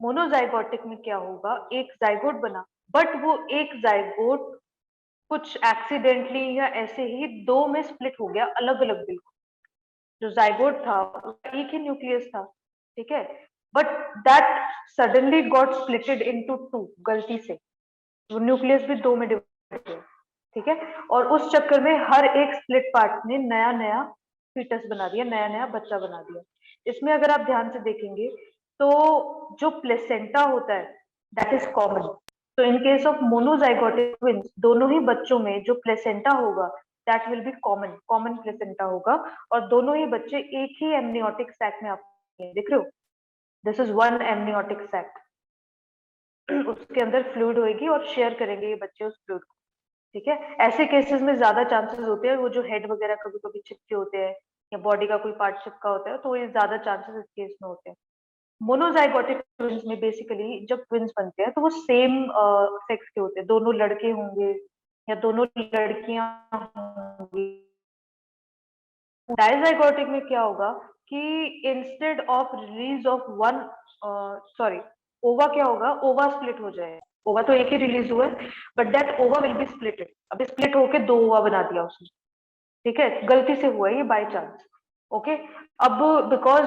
मोनोजाइगोटिक में क्या होगा, एक जाइगोट बना, बट वो एक जाइगोट कुछ एक्सीडेंटली या ऐसे ही दो में स्प्लिट हो गया, अलग अलग बिल्कुल। जो जाइगोट था उसका एक ही न्यूक्लियस था, ठीक है, but that suddenly got splitted into two, गलती से वो न्यूक्लियस भी दो में डिवाइड हुआ। ठीक है, और उस चक्कर में हर एक स्प्लिट पार्ट ने नया नया फीटस बना दिया, नया नया बच्चा बना दिया। इसमें अगर आप ध्यान से देखेंगे तो जो प्लेसेंटा होता है दैट इज कॉमन। तो in case of monozygotic twins, दोनों ही बच्चों में जो प्लेसेंटा होगा that will be common, common placenta होगा, और दोनों ही बच्चे एक ही एमनियोटिक सैक में आप देख रहे हो, this is one amniotic sac. उसके अंदर फ्लूइड होगी और शेयर करेंगे ये बच्चे उस फ्लूइड को। ठीक है, ऐसे केसेस में ज्यादा चांसेस होते हैं, वो जो हेड वगैरह कभी कभी चिपके होते हैं या बॉडी का कोई पार्ट चिपका होता है, तो ये ज्यादा चांसेस इस केस में होते हैं। मोनोजाइगोटिक ट्विंस में बेसिकली जब ट्विंस बनते हैं तो वो सेम सेक्स के होते हैं, दोनों लड़के होंगे या दोनों लड़कियां होंगी। डायजाइगोटिक में क्या होगा कि instead of release of one, sorry, ओवा क्या होगा, ओवा स्प्लिट हो जाए। ओवा तो एक ही रिलीज हुआ है, बट दैट ओवा विल बी स्प्लिटेड, अब स्प्लिट होके दो ओवा बना दिया उसने। ठीक है, गलती से हुआ है ये, बाय चांस। ओके, अब बिकॉज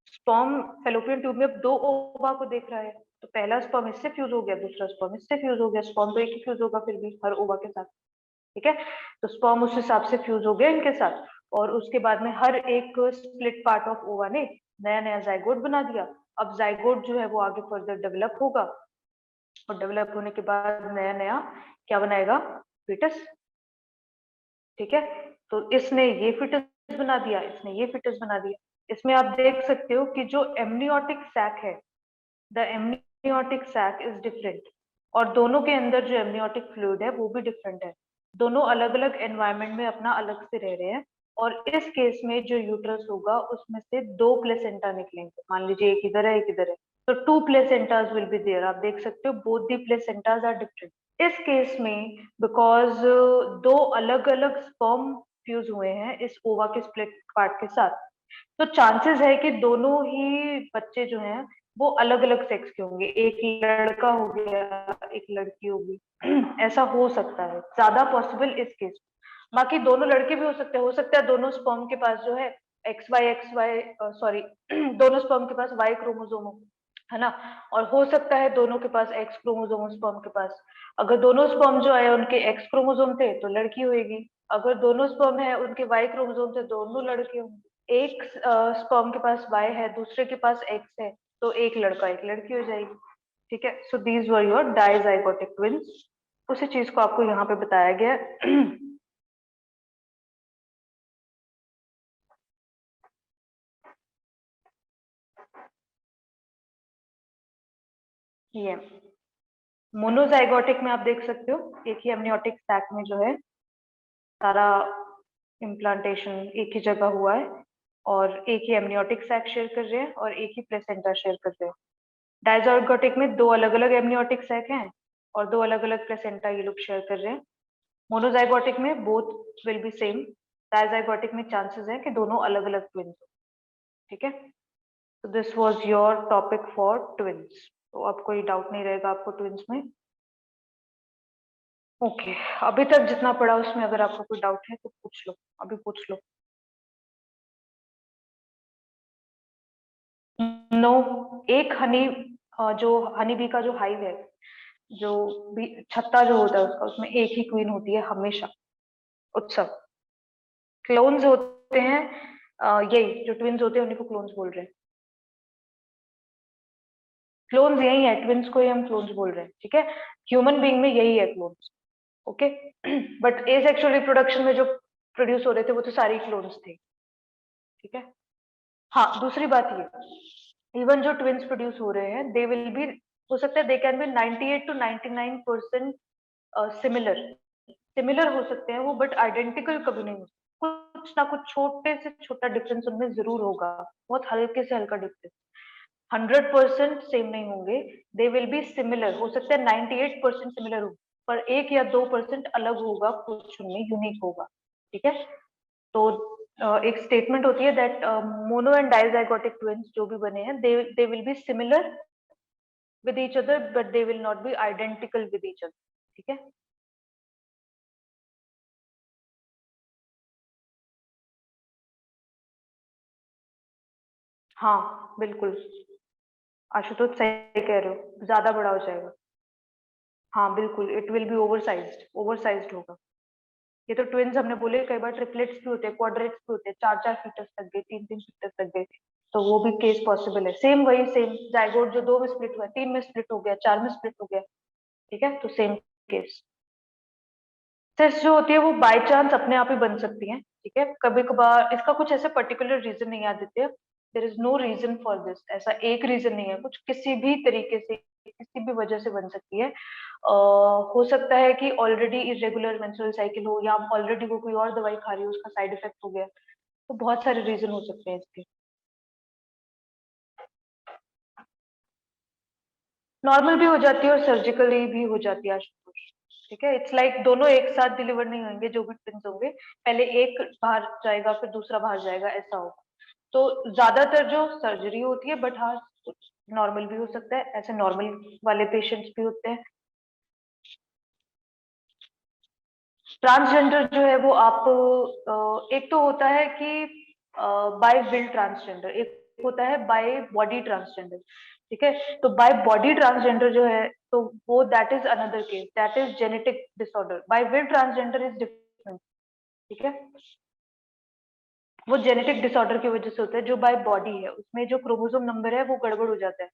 स्पर्म फेलोपियन ट्यूब में दो ओवा को देख रहा है, तो पहला स्पर्म इससे फ्यूज हो गया, दूसरा स्पर्म इससे फ्यूज हो गया, स्पर्म तो एक ही फ्यूज होगा फिर भी हर ओवा के साथ। ठीक है, तो स्पर्म उस हिसाब से फ्यूज हो गया इनके साथ, और उसके बाद में हर एक स्प्लिट पार्ट ऑफ ओवा ने नया नया जाइगोट बना दिया। अब जाइगोट जो है वो आगे फर्दर डेवलप होगा, और डेवलप होने के बाद नया नया क्या बनाएगा, फीटस। ठीक है, तो इसने ये फीटस बना दिया, इसने ये फीटस बना दिया। इसमें आप देख सकते हो कि जो एमनियोटिक सैक है, the amniotic sac is different, और दोनों के अंदर जो एमनियोटिक फ्लूइड है वो भी डिफरेंट है। दोनों अलग अलग एनवायरनमेंट में अपना अलग से रह रहे हैं, और इस केस में जो यूट्रस होगा उसमें से दो प्लेसेंटा निकलेंगे, मान लीजिए एक इधर है एक इधर है, तो टू प्लेसेंटास विल बी देयर। आप देख सकते हो बोथ दी प्लेसेंटास आर डिफरेंट। इस केस में बिकॉज दो अलग अलग स्पर्म फ्यूज हुए हैं इस ओवा के स्प्लिट पार्ट के साथ, तो चांसेस है कि दोनों ही बच्चे जो हैं वो अलग अलग सेक्स के होंगे, एक लड़का हो गया एक लड़की होगी। ऐसा हो सकता है, ज्यादा पॉसिबल इस केस। बाकी दोनों लड़के भी हो सकता है दोनों स्पर्म के पास जो है एक्स वाई, सॉरी, दोनों स्पर्म के पास वाई क्रोमोसोम हो, है ना, और हो सकता है दोनों के पास एक्स क्रोमोसोम स्पर्म के पास। अगर दोनों स्पर्म जो है उनके एक्स क्रोमोसोम थे तो लड़की होगी, अगर दोनों स्पर्म है उनके वाई क्रोमोसोम थे दोनों लड़के होंगे। एक स्पर्म के पास वाई है दूसरे के पास एक्स है, तो एक लड़का एक लड़की हो जाएगी। ठीक है, so these were your dizygotic twins. उसी चीज को आपको यहाँ पे बताया गया है। ये मोनोजाइगोटिक में आप देख सकते हो एक ही एमनियोटिक सैक में जो है सारा इम्प्लांटेशन एक ही जगह हुआ है, और एक ही एमनियोटिक सैक शेयर कर रहे हैं और एक ही प्लेसेंटा शेयर कर रहे हैं। डायज़ाइगोटिक में दो अलग अलग एमनियोटिक सैक हैं और दो अलग अलग प्लेसेंटा ये लोग शेयर कर रहे हैं। मोनोजाइगोटिक में बोथ विल बी सेम। डायज़ाइगोटिक में चांसेस है कि दोनों अलग अलग ट्विंस हो। ठीक है, तो this was your topic for twins. तो अब कोई डाउट नहीं रहेगा आपको ट्विंस में। ओके, अभी तक जितना पढ़ा उसमें अगर आपको कोई डाउट है तो पूछ लो, अभी पूछ लो। नो, एक हनी जो हनी बी का जो हाइव है, जो भी छत्ता जो होता है उसका, उसमें एक ही क्वीन होती है हमेशा। उत्सव क्लोन्स होते हैं, यही जो ट्विन्स होते हैं उन्हीं को क्लोन्स बोल रहे हैं। क्लोन्स यही है, ट्विन्स को ही हम क्लोन्स बोल रहे हैं। ठीक है, ह्यूमन बीइंग में यही है clones. Okay, but asexual reproduction में जो प्रोड्यूस हो रहे थे वो तो सारे क्लोन्स थे। ठीक है, हाँ दूसरी बात ये, इवन जो ट्विन्स प्रोड्यूस हो रहे हैं दे विल बी, हो सकता है they can be 98 to 99% similar, similar हो सकते हैं वो, बट आइडेंटिकल कभी नहीं हो सकते। कुछ ना कुछ छोटे से छोटा डिफरेंस उनमें जरूर होगा, बहुत हल्के से हल्का डिफरेंस। 100% सेम नहीं होंगे, दे विल बी सिमिलर। हो सकता है 98% सिमिलर हो, पर 1 या 2% अलग होगा, कुछ उनमें यूनिक होगा। ठीक है, तो एक स्टेटमेंट होती है that mono and dizygotic twins जो भी बने हैं they will be similar with each other but they will not be identical with each other. ठीक है, हाँ बिल्कुल, आशुतोष सही कह रहे हो, ज्यादा बड़ा हो जाएगा। हाँ बिल्कुल, it will be oversized, oversized होगा। ये तो ट्विन्स हमने बोले, कई बार ट्रिपलेट्स भी होते हैं, क्वाड्रेट्स भी होते हैं, 4-4 फीटस तक गए, 3-3 फीटस तक गए, तो वो भी केस पॉसिबल है। सेम वही सेम जाइगोट जो 2 में स्प्लिट हुआ, 3 में स्प्लिट हो गया, 4 में स्प्लिट हो गया। ठीक है, तो सेम केस। सिस जो होती है वो बाय चांस अपने आप ही बन सकती है। ठीक है, कभी कभार इसका कुछ ऐसे पर्टिकुलर रीजन नहीं याद देते, there is no reason for this, ऐसा एक रीजन नहीं है, कुछ किसी भी तरीके से किसी भी वजह से बन सकती है। हो सकता है कि ऑलरेडी इरेगुलर मेंस्ट्रुअल साइकिल हो, या ऑलरेडी वो कोई और दवाई खा रही हो, उसका साइड इफेक्ट हो गया, तो बहुत सारे रीजन हो सकते हैं इसके। नॉर्मल भी हो जाती है और सर्जिकली भी हो जाती है आशुतोष। ठीक है, इट्स लाइक दोनों एक साथ डिलीवर नहीं होंगे, जो भी ट्विंस होंगे पहले एक बाहर जाएगा फिर दूसरा बाहर जाएगा, ऐसा होगा। तो ज्यादातर जो सर्जरी होती है, बट हाँ नॉर्मल भी हो सकता है, ऐसे नॉर्मल वाले पेशेंट्स भी होते हैं। ट्रांसजेंडर जो है वो आप एक तो होता है कि बाय विल ट्रांसजेंडर, एक होता है बाय बॉडी ट्रांसजेंडर। ठीक है, तो बाय बॉडी ट्रांसजेंडर जो है तो वो that is another case, that is genetic disorder. By will transgender is different. ठीक है, वो जेनेटिक डिसऑर्डर की वजह से होता है। जो बाय बॉडी है उसमें जो क्रोमोसोम नंबर है वो गड़बड़ हो जाता है,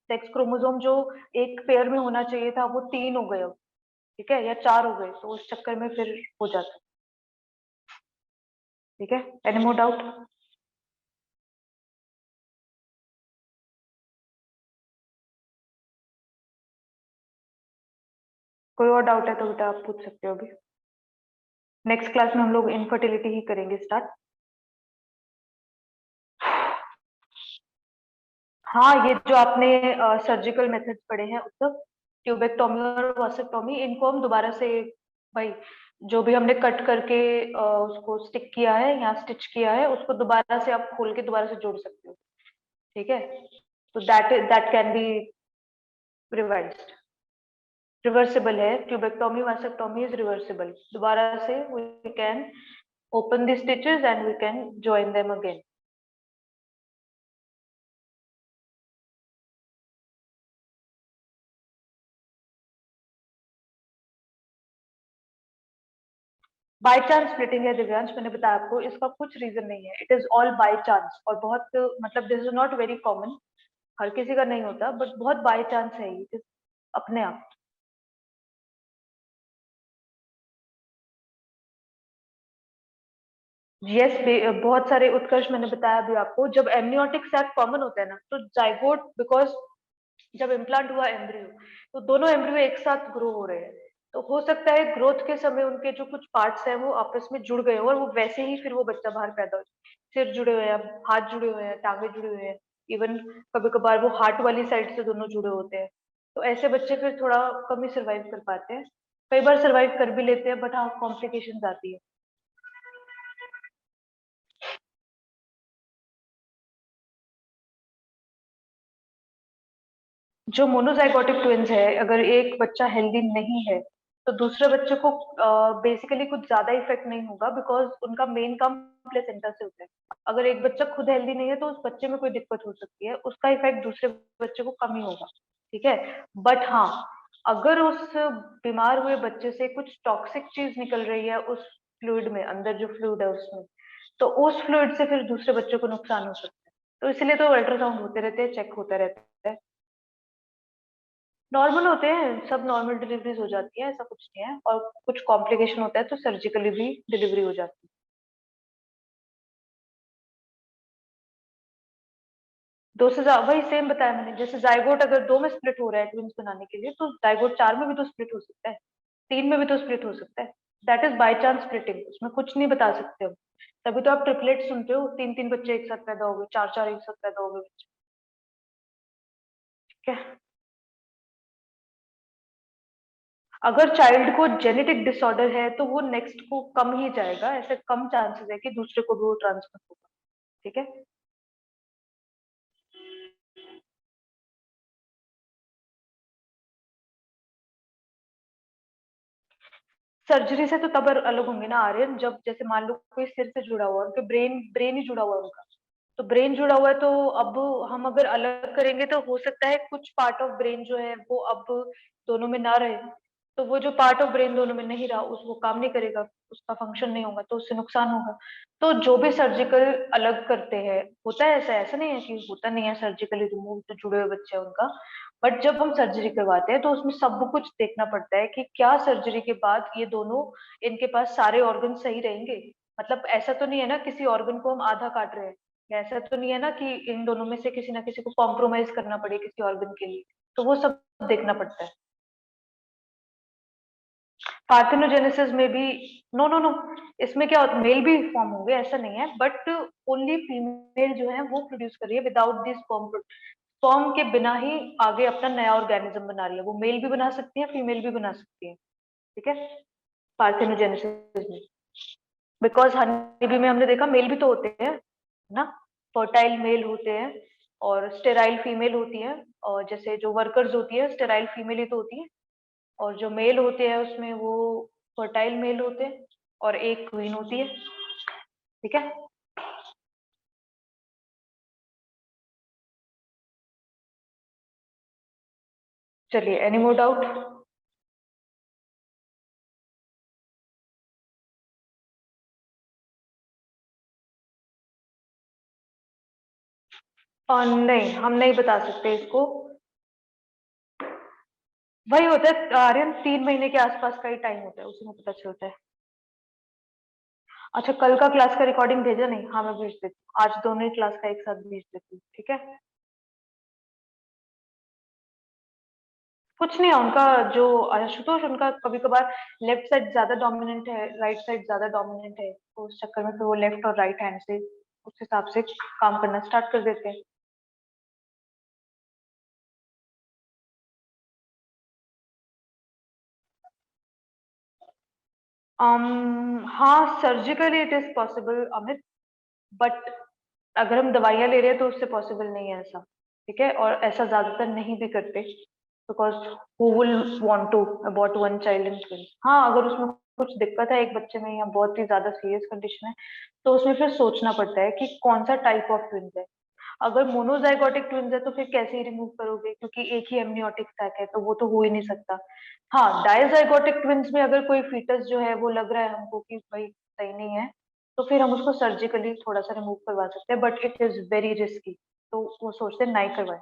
सेक्स क्रोमोसोम जो एक पेयर में होना चाहिए था वो 3 हो गए अब, ठीक है, या 4 हो गए, तो उस चक्कर में फिर हो जाता है। ठीक है, एनी मोर डाउट? कोई और डाउट है तो बेटा आप पूछ सकते हो अभी। नेक्स्ट क्लास में हम लोग इनफर्टिलिटी ही करेंगे स्टार्ट। हाँ, ये जो आपने सर्जिकल मेथड्स पढ़े हैं उत्तम, ट्यूबेक्टोमी और वासेक्टोमी, इनको हम दोबारा से, भाई जो भी हमने कट करके उसको स्टिक किया है या स्टिच किया है उसको दोबारा से आप खोल के दोबारा से जोड़ सकते हो। ठीक है, तो that can be revised, reversible है। ट्यूबेक्टोमी वासेक्टोमी इज रिवर्सिबल, दोबारा से we can open the stitches and we can join them again. By chance splitting है दिव्यांश, मैंने बताया आपको, इसका कुछ रीजन नहीं है, it is all by chance, और बहुत मतलब this is not very common, हर किसी का नहीं होता, बट बहुत बाय चांस है ये अपने आप। यस, बहुत सारे उत्कर्ष मैंने बताया अभी आपको, जब एमनियोटिक सैक कॉमन होता है ना तो जाइगोट, बिकॉज जब इम्प्लांट हुआ एम्ब्रियो तो दोनों एम्ब्रियो एक साथ ग्रो हो रहे हैं, तो हो सकता है ग्रोथ के समय उनके जो कुछ पार्ट्स हैं वो आपस में जुड़ गए हो और वो वैसे ही फिर वो बच्चा बाहर पैदा हो, सिर जुड़े हुए हैं, हाथ जुड़े हुए हैं, टांगे जुड़े हुए हैं, इवन कभी कभार वो हार्ट वाली साइड से दोनों जुड़े होते हैं, तो ऐसे बच्चे फिर थोड़ा कम ही सर्वाइव कर पाते हैं। कई बार सर्वाइव कर भी लेते हैं, बट हाँ कॉम्प्लिकेशंस आती है। जो मोनोजाइगोटिक ट्विंस है, अगर एक बच्चा हेल्दी नहीं है तो दूसरे बच्चे को बेसिकली कुछ ज्यादा इफेक्ट नहीं होगा, बिकॉज उनका मेन काम प्लेसेंटा से होता है। अगर एक बच्चा खुद हेल्दी नहीं है तो उस बच्चे में कोई दिक्कत हो सकती है, उसका इफेक्ट दूसरे बच्चे को कम ही होगा। ठीक है। बट हाँ, अगर उस बीमार हुए बच्चे से कुछ टॉक्सिक चीज निकल रही है उस फ्लूइड में, अंदर जो फ्लूइड है उसमें, तो उस फ्लूइड से फिर दूसरे बच्चे को नुकसान हो सकता है। तो इसलिए तो अल्ट्रासाउंड होते रहते हैं, चेक होता रहता है। नॉर्मल होते हैं सब, नॉर्मल डिलीवरीज हो जाती है, ऐसा कुछ नहीं है। और कुछ कॉम्प्लिकेशन होता है तो सर्जिकली भी डिलीवरी हो जाती है। दो से वही सेम बताया मैंने, जैसे जाइगोट अगर दो में स्प्लिट हो रहा है ट्विंस बनाने के लिए, तो जाइगोट चार में भी तो स्प्लिट हो सकता है, तीन में भी तो स्प्लिट हो सकता है। That is by chance splitting, उसमें कुछ नहीं बता सकते हम। तभी तो आप ट्रिपलेट सुनते हो, तीन तीन बच्चे एक साथ पैदा हो गए, चार चार एक साथ पैदा हो गए बच्चे। ठीक है। अगर चाइल्ड को जेनेटिक डिसऑर्डर है तो वो नेक्स्ट को कम ही जाएगा, ऐसे कम चांसेस है कि दूसरे को भी वो ट्रांसफर होगा। ठीक है। सर्जरी से तो तब अलग होंगे ना आर्यन, जब जैसे मान लो कोई सिर से जुड़ा हुआ है, उनके ब्रेन ब्रेन ही जुड़ा हुआ है उनका, तो ब्रेन जुड़ा हुआ है, तो अब हम अगर अलग करेंगे तो हो सकता है कुछ पार्ट ऑफ ब्रेन जो है वो अब दोनों में ना रहे। तो वो जो पार्ट ऑफ ब्रेन दोनों में नहीं रहा, उस वो काम नहीं करेगा, उसका फंक्शन नहीं होगा, तो उससे नुकसान होगा। तो जो भी सर्जिकल अलग करते हैं, होता है ऐसा, ऐसा नहीं है कि होता नहीं है, सर्जिकली रिमूव जो जुड़े हुए बच्चे हैं उनका। बट जब हम सर्जरी करवाते हैं तो उसमें सब कुछ देखना पड़ता है कि क्या सर्जरी के बाद ये दोनों, इनके पास सारे ऑर्गन सही रहेंगे। मतलब ऐसा तो नहीं है ना किसी ऑर्गन को हम आधा काट रहे हैं, या ऐसा तो नहीं है ना कि इन दोनों में से किसी ना किसी को कॉम्प्रोमाइज करना पड़े किसी ऑर्गन के लिए। तो वो सब देखना पड़ता है। पार्थेनोजेनेसिस में भी, नो नो नो, इसमें क्या होता है, मेल भी फॉर्म होंगे ऐसा नहीं है, बट ओनली फीमेल जो है वो प्रोड्यूस कर रही है विदाउट दिस स्पर्म। स्पर्म के बिना ही आगे अपना नया ऑर्गेनिज्म बना रही है, वो मेल भी बना सकती है, फीमेल भी बना सकती है। ठीक है। पार्थेनोजेनेसिस में, बिकॉज हनी बी में हमने देखा मेल भी तो होते हैं ना, फर्टाइल मेल होते हैं और स्टेराइल फीमेल होती है। और जैसे जो वर्कर्स होती है स्टेराइल फीमेल ही तो होती है, और जो मेल होते हैं उसमें वो फर्टाइल मेल होते हैं, और एक क्वीन होती है। ठीक है। चलिए, एनी मोर डाउट? और नहीं, हम नहीं बता सकते इसको। वही होता है आर्यन, 3 महीने के आसपास का ही टाइम होता है, उसी में पता चलता है। अच्छा, कल का क्लास का रिकॉर्डिंग भेजा नहीं? हाँ मैं भेज देती हूँ, आज दोनों ही क्लास का एक साथ भेज देती हूँ। ठीक है। कुछ नहीं है उनका, जो आशुतोष, उनका कभी कभार लेफ्ट साइड ज्यादा डोमिनेंट है, राइट साइड ज्यादा डोमिनेंट है, तो उस चक्कर में फिर वो लेफ्ट और राइट हैंड से उस हिसाब से काम करना स्टार्ट कर देते हैं। हाँ surgically it is possible Amit, but अगर हम दवाइयाँ ले रहे हैं तो उससे पॉसिबल नहीं है ऐसा। ठीक है। और ऐसा ज्यादातर नहीं भी करते, because who will want to abort one child in twins. हाँ अगर उसमें कुछ दिक्कत है एक बच्चे में, या बहुत ही ज्यादा सीरियस कंडीशन है, तो उसमें फिर सोचना पड़ता है कि कौन सा टाइप ऑफ ट्विंस है। अगर मोनोजाइगोटिक ट्विंस है तो फिर कैसे ही रिमूव करोगे, क्योंकि एक ही एमनियोटिक सैक है, तो वो तो हो ही नहीं सकता। हाँ, डायजाइगोटिक ट्विंस में अगर कोई फीटस जो है वो लग रहा है हमको कि भाई सही नहीं है, तो फिर हम उसको सर्जिकली थोड़ा सा रिमूव करवा सकते हैं, but it is very risky, तो वो सोचते हैं नहीं करवाए।